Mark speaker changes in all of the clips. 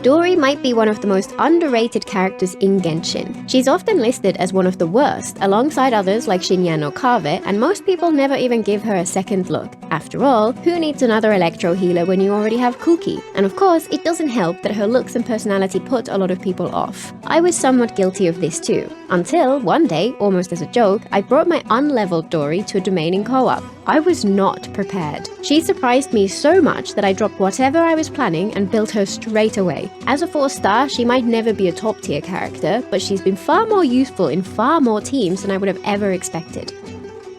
Speaker 1: Dori might be one of the most underrated characters in Genshin. She's often listed as one of the worst, alongside others like Xinyan or Kaveh, and most people never even give her a second look. After all, who needs another Electro healer when you already have Kuki? And of course, it doesn't help that her looks and personality put a lot of people off. I was somewhat guilty of this too. Until one day, almost as a joke, I brought my unleveled Dori to a domain in co-op. I was not prepared. She surprised me so much that I dropped whatever I was planning and built her straight away. As a 4-star, she might never be a top tier character, but she's been far more useful in far more teams than I would have ever expected.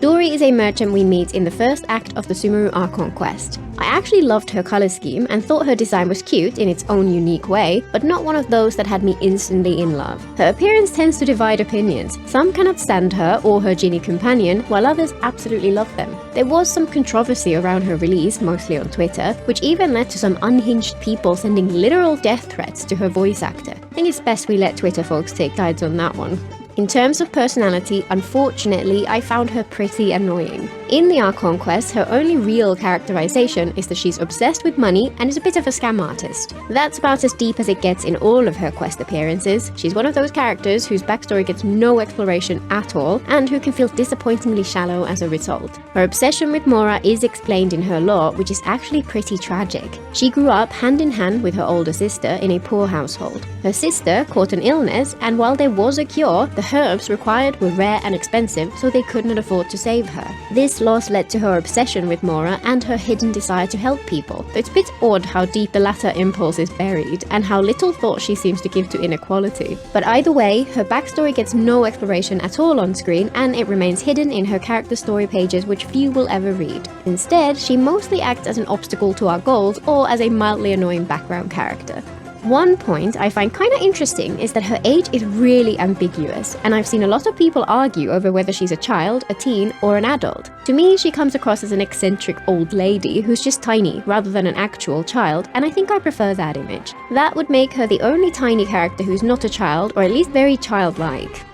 Speaker 1: Dori is a merchant we meet in the first act of the Sumeru Archon quest. I actually loved her color scheme and thought her design was cute in its own unique way, but not one of those that had me instantly in love. Her appearance tends to divide opinions. Some cannot stand her or her genie companion, while others absolutely love them. There was some controversy around her release, mostly on Twitter, which even led to some unhinged people sending literal death threats to her voice actor. I think it's best we let Twitter folks take sides on that one. In terms of personality, unfortunately, I found her pretty annoying. In the Archon quest, her only real characterization is that she's obsessed with money and is a bit of a scam artist. That's about as deep as it gets in all of her quest appearances. She's one of those characters whose backstory gets no exploration at all, and who can feel disappointingly shallow as a result. Her obsession with Mora is explained in her lore, which is actually pretty tragic. She grew up hand in hand with her older sister in a poor household. Her sister caught an illness, and while there was a cure, the herbs required were rare and expensive, so they could not afford to save her. This loss led to her obsession with Mora and her hidden desire to help people. It's a bit odd how deep the latter impulse is buried, and how little thought she seems to give to inequality. But either way, her backstory gets no exploration at all on screen, and it remains hidden in her character story pages, which few will ever read. Instead, she mostly acts as an obstacle to our goals or as a mildly annoying background character. One point I find kinda interesting is that her age is really ambiguous, and I've seen a lot of people argue over whether she's a child, a teen, or an adult. To me, she comes across as an eccentric old lady who's just tiny rather than an actual child, and I think I prefer that image. That would make her the only tiny character who's not a child, or at least very childlike.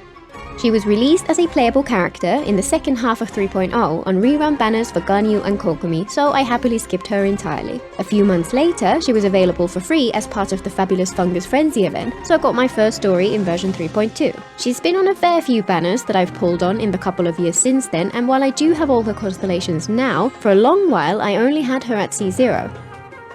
Speaker 1: She was released as a playable character in the second half of 3.0 on rerun banners for Ganyu and Kokomi, so I happily skipped her entirely. A few months later, she was available for free as part of the Fabulous Fungus Frenzy event, so I got my first story in version 3.2. She's been on a fair few banners that I've pulled on in the couple of years since then, and while I do have all her constellations now, for a long while I only had her at C0.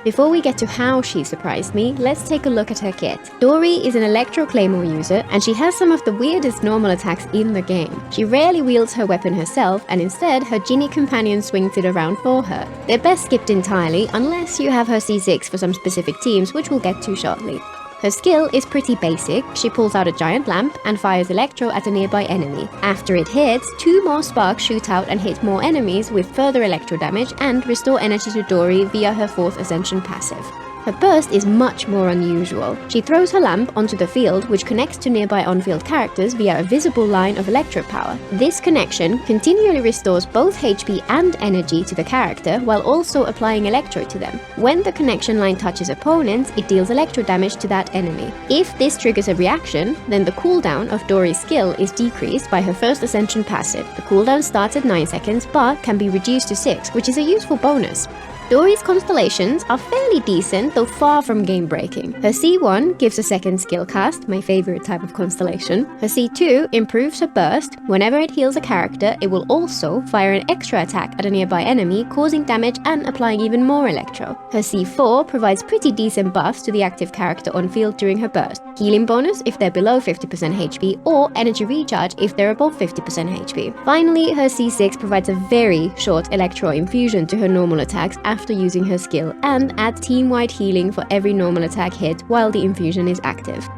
Speaker 1: Before we get to how she surprised me, let's take a look at her kit. Dori is an Electro Claymore user, and she has some of the weirdest normal attacks in the game. She rarely wields her weapon herself, and instead her genie companion swings it around for her. They're best skipped entirely, unless you have her C6 for some specific teams, which we'll get to shortly. Her skill is pretty basic. She pulls out a giant lamp and fires Electro at a nearby enemy. After it hits, 2 more sparks shoot out and hit more enemies with further Electro damage and restore energy to Dori via her 4th Ascension passive. Her burst is much more unusual. She throws her lamp onto the field, which connects to nearby on-field characters via a visible line of electro power. This connection continually restores both HP and energy to the character, while also applying electro to them. When the connection line touches opponents, it deals electro damage to that enemy. If this triggers a reaction, then the cooldown of Dori's skill is decreased by her 1st Ascension passive. The cooldown starts at 9 seconds, but can be reduced to 6, which is a useful bonus. Dori's constellations are fairly decent, though far from game-breaking. Her C1 gives a second skill cast, my favorite type of constellation. Her C2 improves her burst. Whenever it heals a character, it will also fire an extra attack at a nearby enemy, causing damage and applying even more electro. Her C4 provides pretty decent buffs to the active character on field during her burst. Healing bonus if they're below 50% HP, or energy recharge if they're above 50% HP. Finally, her C6 provides a very short electro infusion to her normal attacks after using her skill, and adds team-wide healing for every normal attack hit while the infusion is active.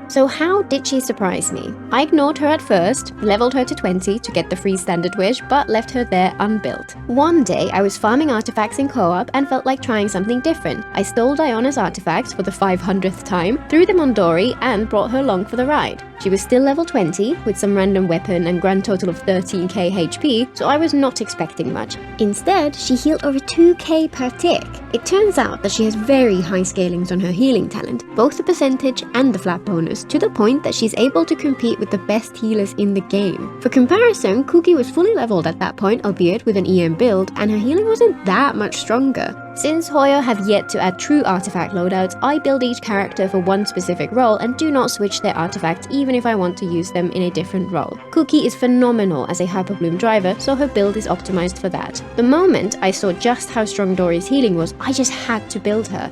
Speaker 1: So how did she surprise me? I ignored her at first, leveled her to 20 to get the free standard wish, but left her there unbuilt. One day I was farming artifacts in co-op and felt like trying something different. I stole Diana's artifacts for the 500th time, threw them on Dori, and brought her along for the ride. She was still level 20, with some random weapon and grand total of 13k HP, so I was not expecting much. Instead, she healed over 2k per tick. It turns out that she has very high scalings on her healing talent, both the percentage and the flat bonus, to the point that she's able to compete with the best healers in the game. For comparison, Kuki was fully leveled at that point, albeit with an EM build, and her healing wasn't that much stronger. Since Hoyo have yet to add true artifact loadouts, I build each character for one specific role and do not switch their artifacts even if I want to use them in a different role. Kuki is phenomenal as a Hyperbloom driver, so her build is optimized for that. The moment I saw just how strong Dori's healing was, I just had to build her.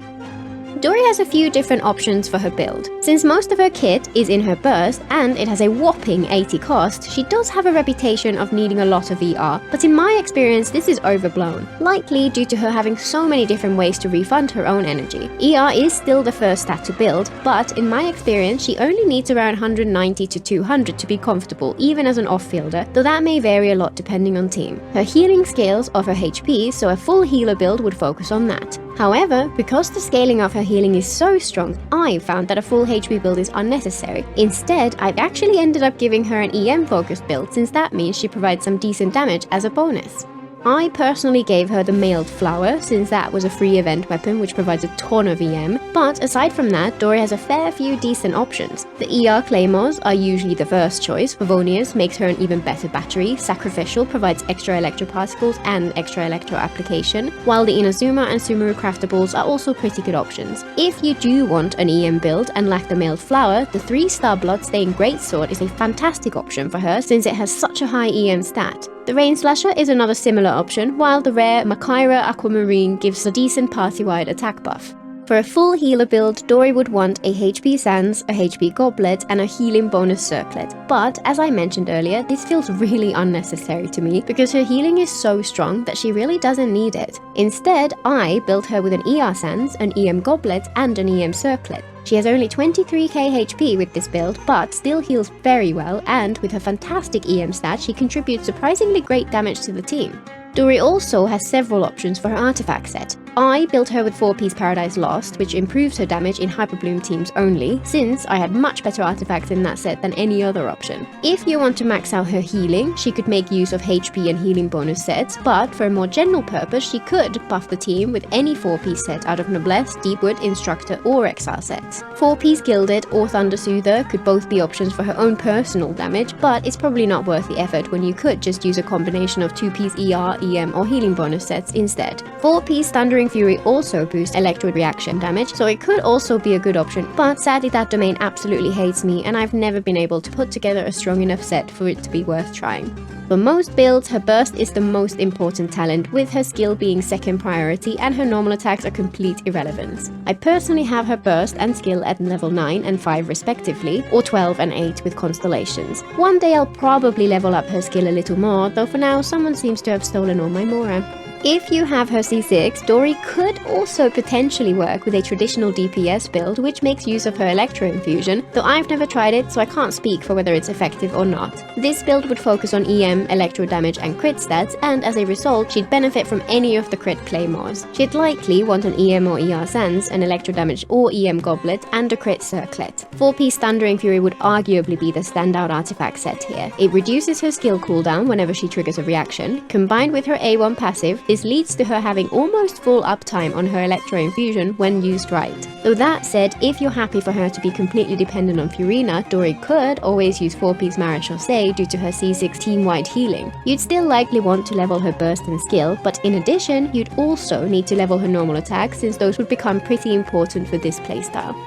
Speaker 1: Dori has a few different options for her build. Since most of her kit is in her burst and it has a whopping 80 cost, she does have a reputation of needing a lot of ER, but in my experience this is overblown, likely due to her having so many different ways to refund her own energy. ER is still the first stat to build, but in my experience she only needs around 190 to 200 to be comfortable even as an off-fielder, though that may vary a lot depending on team. Her healing scales off her HP, so a full healer build would focus on that. However, because the scaling of her healing is so strong, I've found that a full HP build is unnecessary. Instead, I've actually ended up giving her an EM focused build since that means she provides some decent damage as a bonus. I personally gave her the mailed flower since that was a free event weapon which provides a ton of EM, but aside from that, Dori has a fair few decent options. The ER claymores are usually the first choice. Favonius makes her an even better battery, Sacrificial provides extra electro particles and extra electro application, while the Inazuma and Sumeru craftables are also pretty good options. If you do want an EM build and lack the mailed flower, the 3-star Bloodstained Greatsword is a fantastic option for her since it has such a high EM stat. The Rain Slasher is another similar option, while the rare Makaira Aquamarine gives a decent party-wide attack buff. For a full healer build, Dori would want a HP Sands, a HP Goblet, and a healing bonus circlet. But, as I mentioned earlier, this feels really unnecessary to me because her healing is so strong that she really doesn't need it. Instead, I built her with an ER Sands, an EM Goblet, and an EM Circlet. She has only 23k HP with this build, but still heals very well, and with her fantastic EM stat, she contributes surprisingly great damage to the team. Dori also has several options for her artifact set. I built her with 4-piece Paradise Lost, which improves her damage in Hyperbloom teams only, since I had much better artifacts in that set than any other option. If you want to max out her healing, she could make use of HP and healing bonus sets, but for a more general purpose, she could buff the team with any 4-piece set out of Noblesse, Deepwood, Instructor, or Exile sets. 4-piece Gilded or Thunder Soother could both be options for her own personal damage, but it's probably not worth the effort when you could just use a combination of 2-piece ER, EM, or healing bonus sets instead. 4-piece Thundering Fury also boosts electro reaction damage, so it could also be a good option, but sadly that domain absolutely hates me and I've never been able to put together a strong enough set for it to be worth trying. For most builds, her burst is the most important talent, with her skill being second priority and her normal attacks are complete irrelevance. I personally have her burst and skill at level 9 and 5 respectively, or 12 and 8 with Constellations. One day I'll probably level up her skill a little more, though for now someone seems to have stolen all my Mora. If you have her C6, Dori could also potentially work with a traditional DPS build which makes use of her Electro Infusion, though I've never tried it so I can't speak for whether it's effective or not. This build would focus on EM, Electro damage and crit stats, and as a result she'd benefit from any of the crit claymores. She'd likely want an EM or ER Sands, an Electro damage or EM Goblet, and a crit circlet. 4-piece Thundering Fury would arguably be the standout artifact set here. It reduces her skill cooldown whenever she triggers a reaction. Combined with her A1 passive, this leads to her having almost full uptime on her Electro Infusion when used right. Though that said, if you're happy for her to be completely dependent on Furina, Dori could always use 4-piece Marechaussee due to her C6 team-wide healing. You'd still likely want to level her burst and skill, but in addition, you'd also need to level her normal attack since those would become pretty important for this playstyle.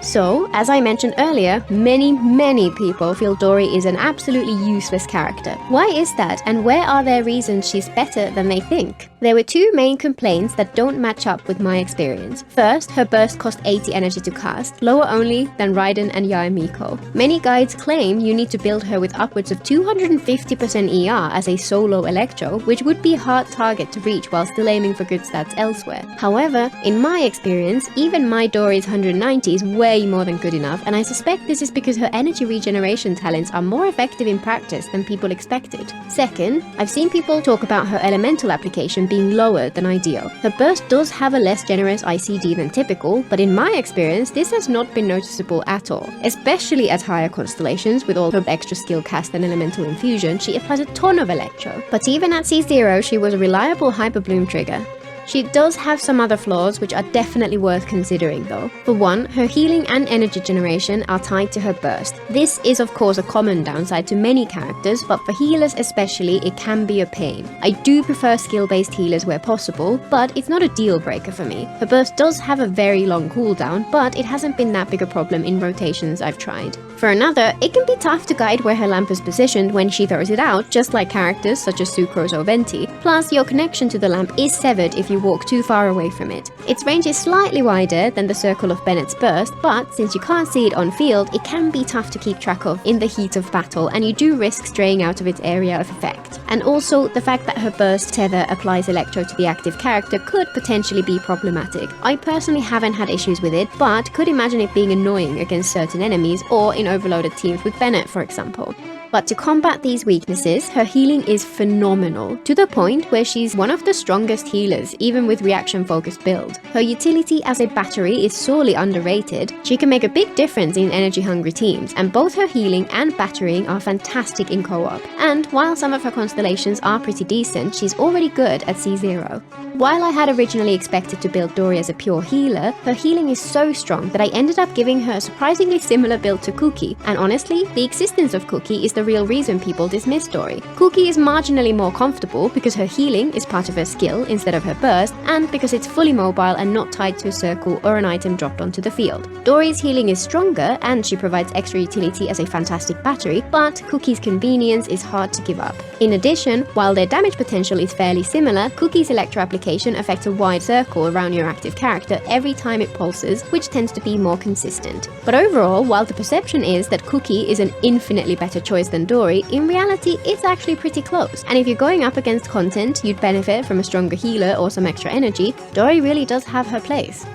Speaker 1: So, as I mentioned earlier, many people feel Dori is an absolutely useless character. Why is that, and where are their reasons she's better than they think? There were two main complaints that don't match up with my experience. First, her burst cost 80 energy to cast, lower only than Raiden and Yaemiko. Many guides claim you need to build her with upwards of 250% ER as a solo Electro, which would be a hard target to reach while still aiming for good stats elsewhere. However, in my experience, even my Dori's 190 is way more than good enough, and I suspect this is because her energy regeneration talents are more effective in practice than people expected. Second, I've seen people talk about her elemental application being lower than ideal. Her burst does have a less generous ICD than typical, but in my experience this has not been noticeable at all. Especially at higher constellations, with all her extra skill cast and elemental infusion, she applies a ton of electro. But even at C0 she was a reliable Hyperbloom trigger. She does have some other flaws which are definitely worth considering though. For one, her healing and energy generation are tied to her burst. This is of course a common downside to many characters, but for healers especially it can be a pain. I do prefer skill-based healers where possible, but it's not a deal breaker for me. Her burst does have a very long cooldown, but it hasn't been that big a problem in rotations I've tried. For another, it can be tough to guide where her lamp is positioned when she throws it out, just like characters such as Sucrose or Venti. Plus, your connection to the lamp is severed if you walk too far away from it. Its range is slightly wider than the circle of Bennett's burst, but since you can't see it on field, it can be tough to keep track of in the heat of battle, and you do risk straying out of its area of effect. And also, the fact that her burst tether applies Electro to the active character could potentially be problematic. I personally haven't had issues with it, but could imagine it being annoying against certain enemies or in overloaded teams with Bennett, for example. But to combat these weaknesses, her healing is phenomenal, to the point where she's one of the strongest healers, even with reaction-focused build. Her utility as a battery is sorely underrated. She can make a big difference in energy-hungry teams, and both her healing and batterying are fantastic in co-op. And while some of her constellations are pretty decent, she's already good at C0. While I had originally expected to build Dori as a pure healer, her healing is so strong that I ended up giving her a surprisingly similar build to Kuki, and honestly, the existence of Kuki is the real reason people dismiss Dori. Kuki is marginally more comfortable because her healing is part of her skill instead of her burst, and because it's fully mobile and not tied to a circle or an item dropped onto the field. Dori's healing is stronger and she provides extra utility as a fantastic battery, but Kuki's convenience is hard to give up. In addition, while their damage potential is fairly similar, Kuki's Electro application affects a wide circle around your active character every time it pulses, which tends to be more consistent. But overall, while the perception is that Kuki is an infinitely better choice than Dori, in reality it's actually pretty close. And if you're going up against content you'd benefit from a stronger healer or some extra energy, Dori really does have her place.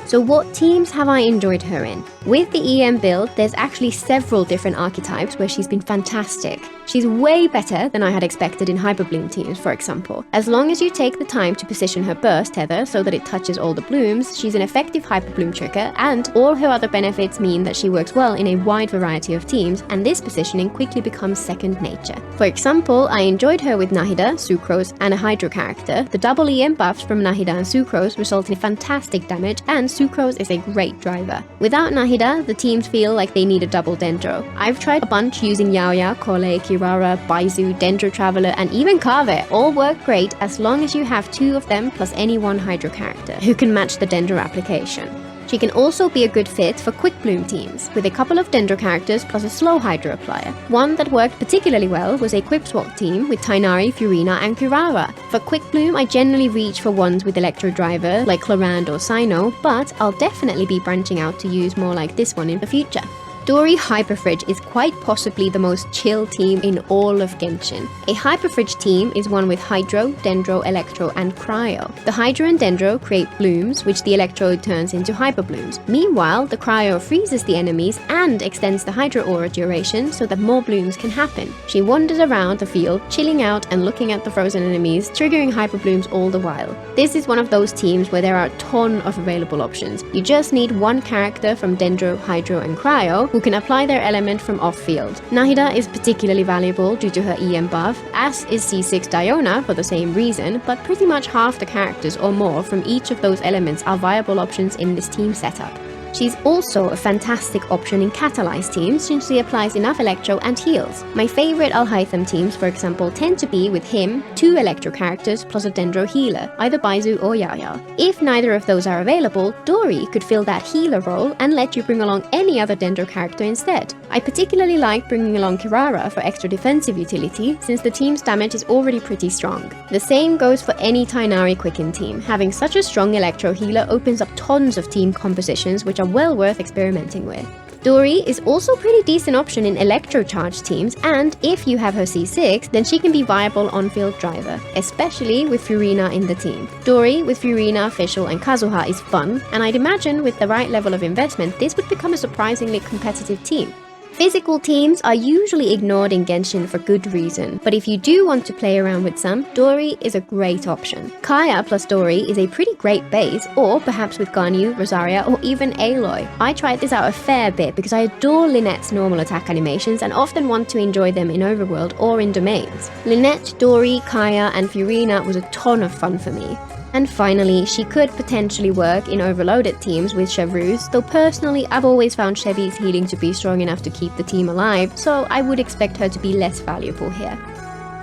Speaker 1: So what teams have I enjoyed her in? With the EM build, there's actually several different archetypes where she's been fantastic. She's way better than I had expected in Hyperbloom teams, for example. As long as you take the time to position her burst tether so that it touches all the blooms, she's an effective Hyperbloom trigger, and all her other benefits mean that she works well in a wide variety of teams, and this positioning quickly becomes second nature. For example, I enjoyed her with Nahida, Sucrose, and a Hydro character. The double EM buffs from Nahida and Sucrose result in fantastic damage, and Sucrose is a great driver. Without Nahida, the teams feel like they need a double Dendro. I've tried a bunch using Yaoya, Kole, Kirara, Baizu, Dendro Traveler, and even Kaveh. All work great as long as you have two of them plus any one Hydro character who can match the Dendro application. She can also be a good fit for Quickbloom teams, with a couple of Dendro characters plus a slow Hydro applier. One that worked particularly well was a Quipswap team with Tighnari, Furina, and Kirara. For Quickbloom, I generally reach for ones with Electro Driver, like Clorand or Sino, but I'll definitely be branching out to use more like this one in the future. Dori Hyperfridge is quite possibly the most chill team in all of Genshin. A Hyperfridge team is one with Hydro, Dendro, Electro, and Cryo. The Hydro and Dendro create blooms, which the Electro turns into Hyperblooms. Meanwhile, the Cryo freezes the enemies and extends the Hydro aura duration so that more blooms can happen. She wanders around the field, chilling out and looking at the frozen enemies, triggering Hyperblooms all the while. This is one of those teams where there are a ton of available options. You just need one character from Dendro, Hydro, and Cryo who can apply their element from off-field. Nahida is particularly valuable due to her EM buff, as is C6 Diona for the same reason, but pretty much half the characters or more from each of those elements are viable options in this team setup. She's also a fantastic option in Catalyse teams since she applies enough Electro and heals. My favorite Alhaitham teams, for example, tend to be with him, two Electro characters plus a Dendro healer, either Baizu or Yaya. If neither of those are available, Dori could fill that healer role and let you bring along any other Dendro character instead. I particularly like bringing along Kirara for extra defensive utility, since the team's damage is already pretty strong. The same goes for any Tighnari Quicken team. Having such a strong Electro healer opens up tons of team compositions which are well worth experimenting with. Dori is also a pretty decent option in Electrocharged teams, and if you have her C6, then she can be viable on-field driver, especially with Furina in the team. Dori with Furina, Fischl, and Kazuha is fun, and I'd imagine with the right level of investment, this would become a surprisingly competitive team. Physical teams are usually ignored in Genshin for good reason, but if you do want to play around with some, Dori is a great option. Kaya plus Dori is a pretty great base, or perhaps with Ganyu, Rosaria, or even Aloy. I tried this out a fair bit because I adore Lynette's normal attack animations and often want to enjoy them in Overworld or in Domains. Lynette, Dori, Kaya, and Furina was a ton of fun for me. And finally, she could potentially work in overloaded teams with Chevreuse, though personally I've always found Chevy's healing to be strong enough to keep the team alive, so I would expect her to be less valuable here.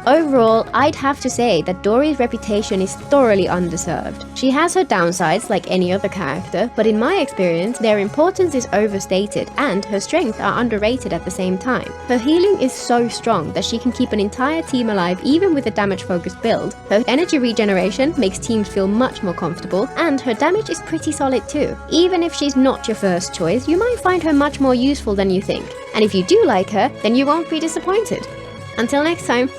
Speaker 1: Overall, I'd have to say that Dori's reputation is thoroughly undeserved. She has her downsides like any other character, but in my experience, their importance is overstated and her strengths are underrated at the same time. Her healing is so strong that she can keep an entire team alive even with a damage-focused build. Her energy regeneration makes teams feel much more comfortable, and her damage is pretty solid too. Even if she's not your first choice, you might find her much more useful than you think. And if you do like her, then you won't be disappointed. Until next time!